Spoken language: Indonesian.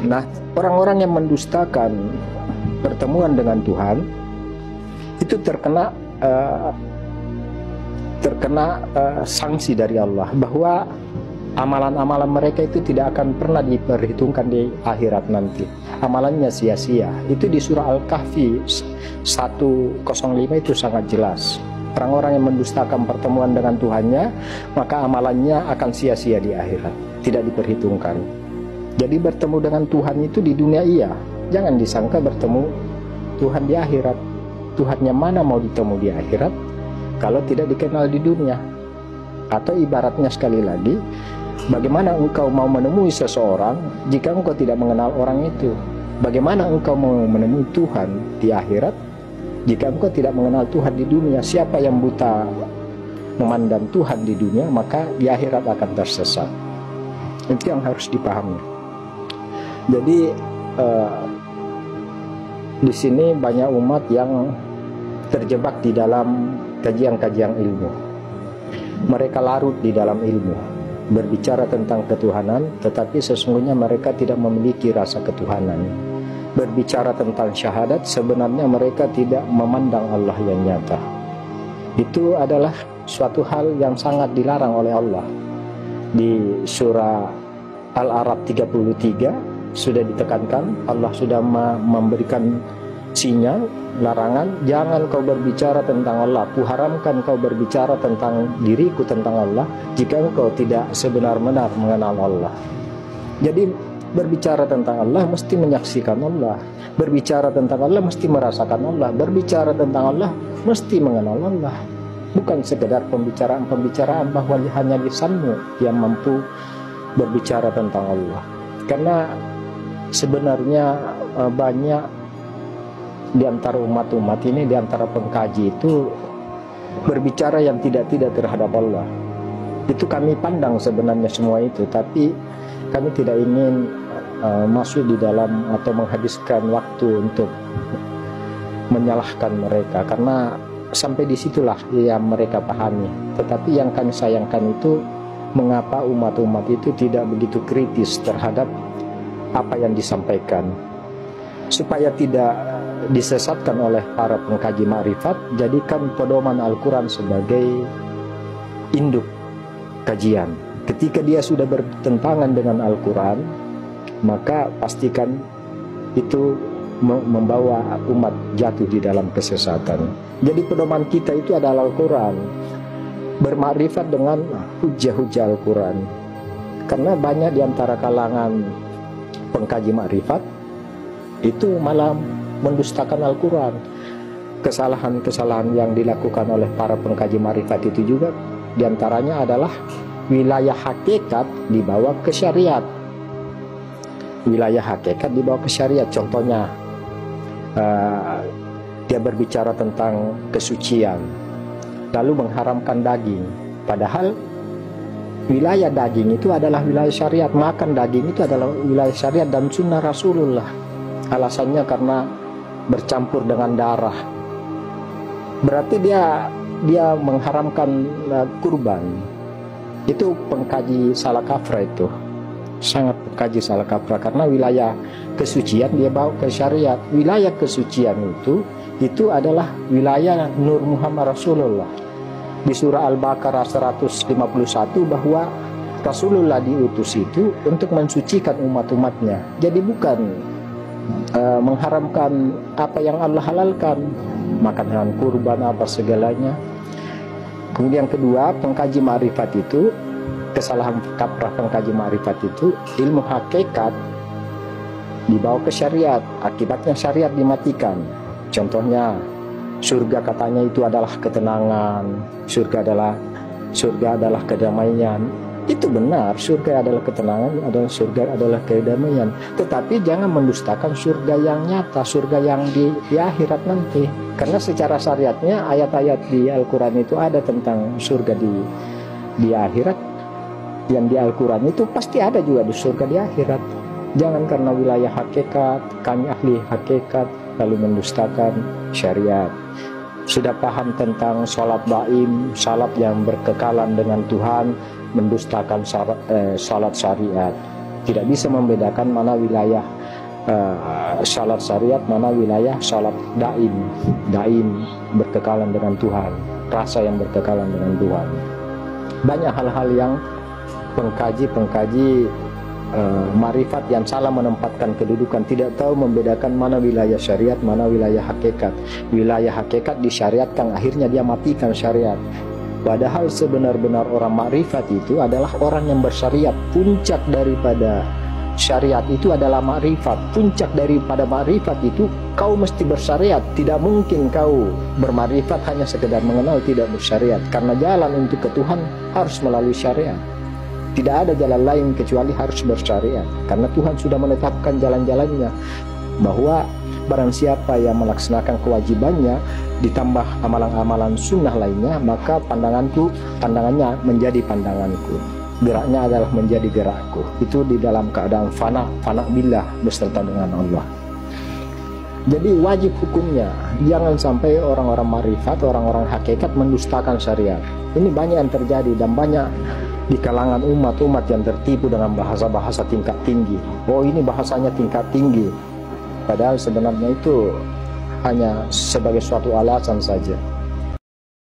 Nah, orang-orang yang mendustakan pertemuan dengan Tuhan itu terkena sanksi dari Allah, bahwa amalan-amalan mereka itu tidak akan pernah diperhitungkan di akhirat nanti. Amalannya sia-sia. Itu di surah Al-Kahfi 105 itu sangat jelas. Orang-orang yang mendustakan pertemuan dengan Tuhannya, maka amalannya akan sia-sia di akhirat, tidak diperhitungkan. Jadi bertemu dengan Tuhan itu di dunia iya, jangan disangka bertemu Tuhan di akhirat. Tuhannya mana mau ditemu di akhirat kalau tidak dikenal di dunia? Atau ibaratnya sekali lagi, bagaimana engkau mau menemui seseorang jika engkau tidak mengenal orang itu? Bagaimana engkau mau menemui Tuhan di akhirat jika engkau tidak mengenal Tuhan di dunia? Siapa yang buta memandang Tuhan di dunia, maka di akhirat akan tersesat. Itu yang harus dipahami. Jadi di sini banyak umat yang terjebak di dalam kajian-kajian ilmu. Mereka larut di dalam ilmu, berbicara tentang ketuhanan, tetapi sesungguhnya mereka tidak memiliki rasa ketuhanan. Berbicara tentang syahadat, sebenarnya mereka tidak memandang Allah yang nyata. Itu adalah suatu hal yang sangat dilarang oleh Allah. Di surah Al-A'raf 33 sudah ditekankan, Allah sudah memberikan sinyal, larangan, jangan kau berbicara tentang Allah, kuharamkan kau berbicara tentang diriku, tentang Allah, jika engkau tidak sebenar-benar mengenal Allah. Jadi berbicara tentang Allah mesti menyaksikan Allah, berbicara tentang Allah mesti merasakan Allah, berbicara tentang Allah mesti mengenal Allah. Bukan sekedar pembicaraan-pembicaraan bahwa hanya lisanmu yang mampu berbicara tentang Allah. Karena sebenarnya banyak di antara umat-umat ini, di antara pengkaji itu berbicara yang tidak-tidak terhadap Allah. Itu kami pandang sebenarnya semua itu, tapi kami tidak ingin masuk di dalam atau menghabiskan waktu untuk menyalahkan mereka, karena sampai disitulah yang mereka pahami. Tetapi yang kami sayangkan itu, mengapa umat-umat itu tidak begitu kritis terhadap apa yang disampaikan, supaya tidak disesatkan oleh para pengkaji makrifat. Jadikan pedoman Al-Quran sebagai induk kajian. Ketika dia sudah bertentangan dengan Al-Quran, maka pastikan itu membawa umat jatuh di dalam kesesatan. Jadi pedoman kita itu adalah Al-Quran, bermakrifat dengan hujah-hujah Al-Quran. Karena banyak di antara kalangan pengkaji makrifat itu malah mendustakan Al-Quran. Kesalahan-kesalahan yang dilakukan oleh para pengkaji makrifat itu juga diantaranya adalah wilayah hakikat dibawa ke syariat. Wilayah hakikat dibawa ke syariat. Contohnya dia berbicara tentang kesucian, lalu mengharamkan daging, padahal wilayah daging itu adalah wilayah syariat. Makan daging itu adalah wilayah syariat dan sunnah Rasulullah. Alasannya karena bercampur dengan darah. Berarti dia mengharamkan kurban. Itu pengkaji salah kaprah, itu sangat pengkaji salah kaprah, karena wilayah kesucian dia bawa ke syariat. Wilayah kesucian itu adalah wilayah Nur Muhammad Rasulullah. Di surah Al-Baqarah 151 bahwa Rasulullah diutus itu untuk mensucikan umat-umatnya. Jadi bukan mengharamkan apa yang Allah halalkan, makan hewan kurban apa segalanya. Kemudian kedua, pengkaji ma'rifat itu, kesalahan kaprah pengkaji ma'rifat itu, ilmu hakikat dibawa ke syariat, akibatnya syariat dimatikan. Contohnya surga katanya itu adalah ketenangan, surga adalah kedamaian. Itu benar, surga adalah ketenangan, surga adalah kedamaian. Tetapi jangan mendustakan surga yang nyata, surga yang di akhirat nanti. Karena secara syariatnya ayat-ayat di Al-Quran itu ada tentang surga di akhirat. Yang di Al-Quran itu pasti ada juga di surga di akhirat. Jangan karena wilayah hakikat, kami ahli hakikat, lalu mendustakan syariat. Sudah paham tentang sholat daim, salat yang berkekalan dengan Tuhan, mendustakan sholat syariat. tidak bisa membedakan mana wilayah salat syariat, mana wilayah salat daim berkekalan dengan Tuhan, rasa yang berkekalan dengan Tuhan. Banyak hal-hal yang pengkaji marifat yang salah menempatkan kedudukan, tidak tahu membedakan mana wilayah syariat, mana wilayah hakikat. Wilayah hakikat disyariatkan, akhirnya dia matikan syariat. Padahal sebenar-benar orang marifat itu adalah orang yang bersyariat. Puncak daripada syariat itu adalah marifat. Puncak daripada marifat itu kau mesti bersyariat. Tidak mungkin kau bermarifat hanya sekedar mengenal, tidak bersyariat. Karena jalan untuk ke Tuhan harus melalui syariat. Tidak ada jalan lain kecuali harus bersyariat. Karena Tuhan sudah menetapkan jalan-jalannya, bahwa barang siapa yang melaksanakan kewajibannya ditambah amalan-amalan sunnah lainnya, maka pandangannya menjadi pandanganku, geraknya adalah menjadi gerakku. Itu di dalam keadaan fana billah, beserta dengan Allah. Jadi wajib hukumnya jangan sampai orang-orang marifat, orang-orang hakikat mendustakan syariat. Ini banyak yang terjadi, dan banyak di kalangan umat yang tertipu dengan bahasa-bahasa tingkat tinggi. Oh, ini bahasanya tingkat tinggi, padahal sebenarnya itu hanya sebagai suatu alasan saja.